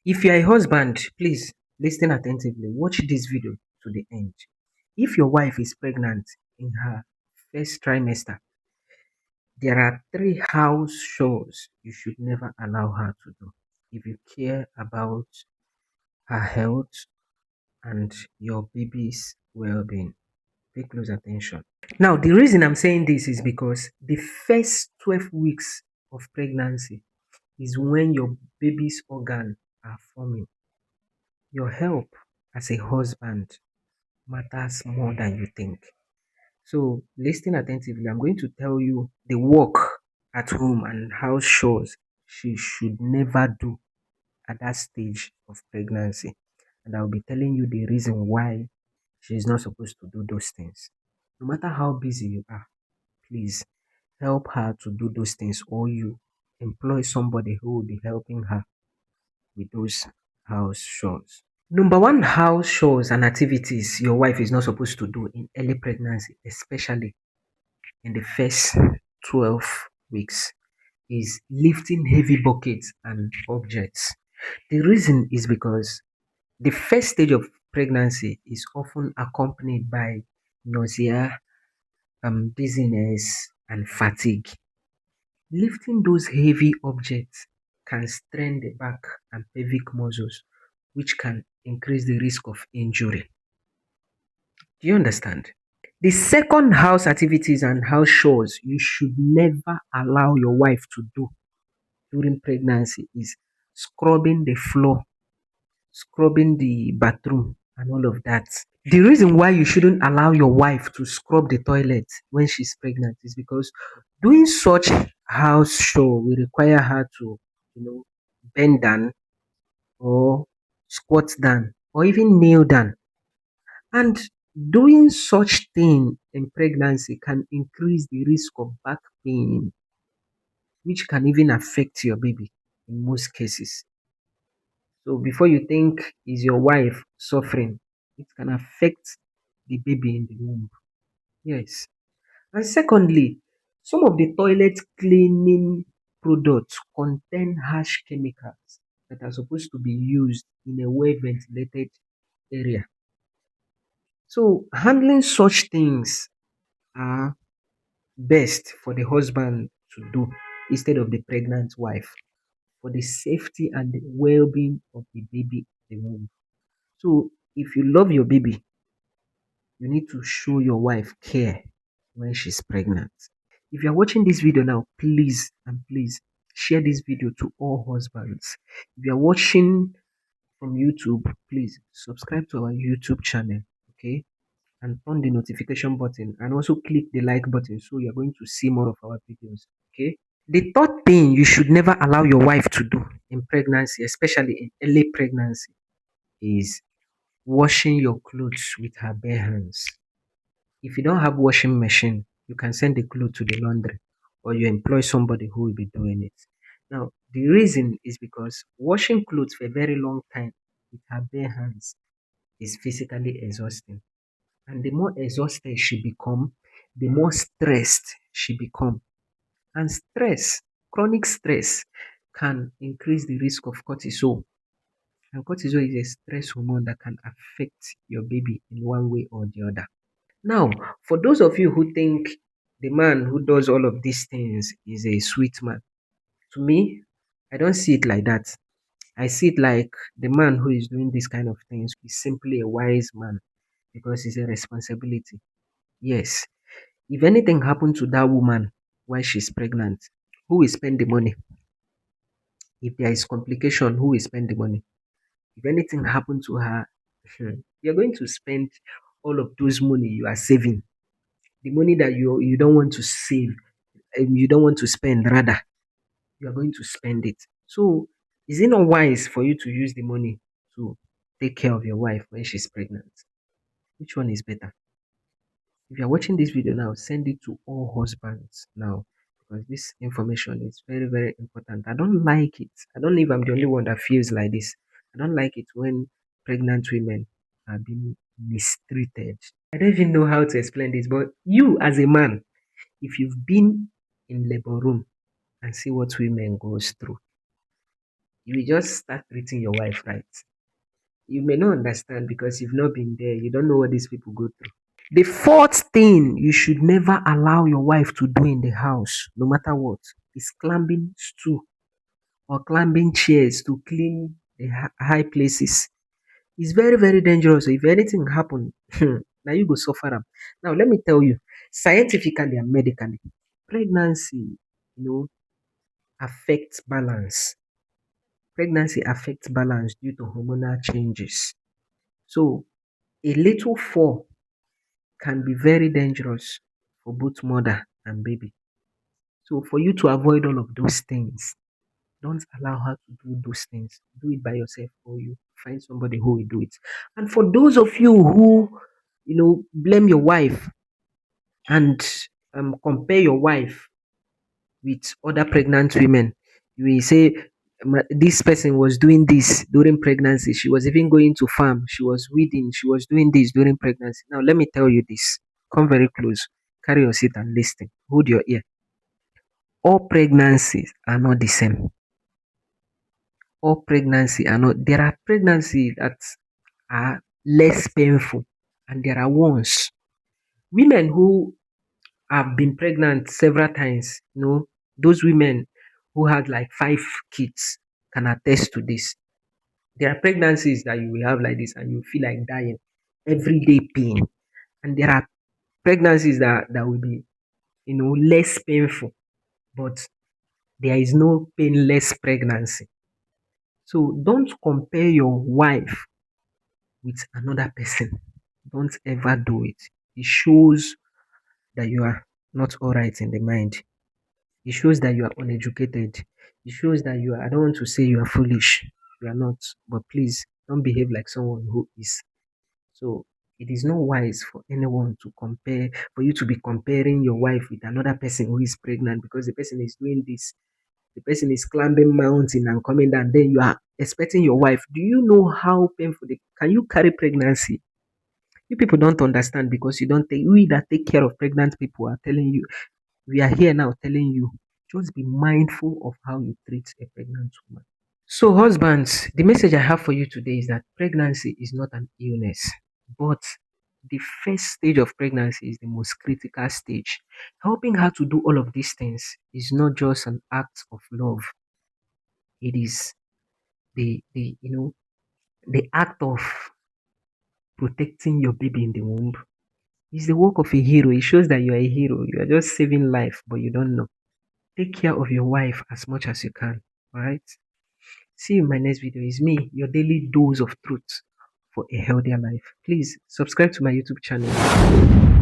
If you are a husband, please listen attentively. Watch this video to the end. If your wife is pregnant in her first trimester, there are three house chores you should never allow her to do. If you care about her health and your baby's well being, pay close attention. Now, the reason I'm saying this is because the first 12 weeks of pregnancy is when your baby's organs are forming. Your help as a husband matters more than you think. So, listen attentively. I'm going to tell you the work at home and house chores she should never do at that stage of pregnancy. And I'll be telling you the reason why she is not supposed to do those things. No matter how busy you are, please help her to do those things, or you employ somebody who will be helping her with those house chores. Number one, house chores and activities your wife is not supposed to do in early pregnancy, especially in the first 12 weeks, is lifting heavy buckets and objects. The reason is because the first stage of pregnancy is often accompanied by nausea, dizziness, and fatigue. Lifting those heavy objects can strain the back and pelvic muscles, which can increase the risk of injury. Do you understand? The second house activities and house chores you should never allow your wife to do during pregnancy is scrubbing the floor, scrubbing the bathroom, and all of that. The reason why you shouldn't allow your wife to scrub the toilet when she's pregnant is because doing such house chore will require her to, bend down or squat down or even kneel down. And doing such thing in pregnancy can increase the risk of back pain, which can even affect your baby in most cases. So before you think is your wife suffering, it can affect the baby in the womb. Yes. And secondly, some of the toilet cleaning products contain harsh chemicals that are supposed to be used in a well ventilated area. So handling such things are best for the husband to do instead of the pregnant wife, for the safety and the well-being of the baby in the womb. So if you love your baby, you need to show your wife care when she's pregnant. If you're watching this video now, please and please share this video to all husbands. If you're watching from YouTube, please subscribe to our YouTube channel, okay? And turn the notification button and also click the like button so you're going to see more of our videos, okay? The third thing you should never allow your wife to do in pregnancy, especially in early pregnancy, is washing your clothes with her bare hands. If you don't have washing machine, you can send the clothes to the laundry or you employ somebody who will be doing it. Now, the reason is because washing clothes for a very long time with her bare hands is physically exhausting. And the more exhausted she become, the more stressed she become. And stress, chronic stress, can increase the risk of cortisol. And cortisol is a stress hormone that can affect your baby in one way or the other. Now, for those of you who think the man who does all of these things is a sweet man, to me, I don't see it like that. I see it like the man who is doing these kind of things is simply a wise man because it's a responsibility. Yes, if anything happened to that woman while she's pregnant, who will spend the money? If there is complication, who will spend the money? If anything happened to her, you're going to spend all of those money you are saving, the money that you don't want to save, you don't want to spend, rather, you are going to spend it. So, is it not wise for you to use the money to take care of your wife when she's pregnant? Which one is better? If you're watching this video now, send it to all husbands now because this information is very, very important. I don't like it. I don't know if I'm the only one that feels like this. I don't like it when pregnant women are being mistreated. I don't even know how to explain this, but you as a man, if you've been in labor room and see what women goes through, You will just start treating your wife right. You may not understand because you've not been there. You don't know what these people go through. The fourth thing you should never allow your wife to do in the house, no matter what, is climbing stool or climbing chairs to clean the high places. It's very, very dangerous. If anything happen, now you go suffer am. Now let me tell you, scientifically and medically, pregnancy, you know, affects balance. Pregnancy affects balance due to hormonal changes. So a little fall can be very dangerous for both mother and baby. So for you to avoid all of those things, don't allow her to do those things. Do it by yourself or you find somebody who will do it. And for those of you who, blame your wife and compare your wife with other pregnant women, you will say, This person was doing this during pregnancy. She was even going to farm. She was weeding. She was doing this during pregnancy. Now, let me tell you this. Come very close. Carry your seat and listen. Hold your ear. All pregnancies are not the same. All pregnancy are not. There are pregnancies that are less painful, and there are ones. Women who have been pregnant several times, those women who had like 5 kids can attest to this. There are pregnancies that you will have like this and you feel like dying, everyday pain. And there are pregnancies that will be, less painful, but there is no painless pregnancy. So don't compare your wife with another person. Don't ever do it. It shows that you are not all right in the mind. It shows that you are uneducated. It shows that you are, I don't want to say you are foolish. You are not. But please don't behave like someone who is. So it is not wise for anyone to compare, for you to be comparing your wife with another person who is pregnant because the person is doing this. The person is climbing mountain and coming down. Then you are expecting your wife. Do you know how painful? Can you carry pregnancy? You people don't understand because you don't take. We that take care of pregnant people are telling you. We are here now telling you. Just be mindful of how you treat a pregnant woman. So, husbands, the message I have for you today is that pregnancy is not an illness, but the first stage of pregnancy is the most critical stage. Helping her to do all of these things is not just an act of love. It is the act of protecting your baby in the womb. It's the work of a hero. It shows that you are a hero. You are just saving life, but you don't know. Take care of your wife as much as you can. All right. See you in my next video. It's me, your daily dose of truth for a healthier life. Please subscribe to my YouTube channel.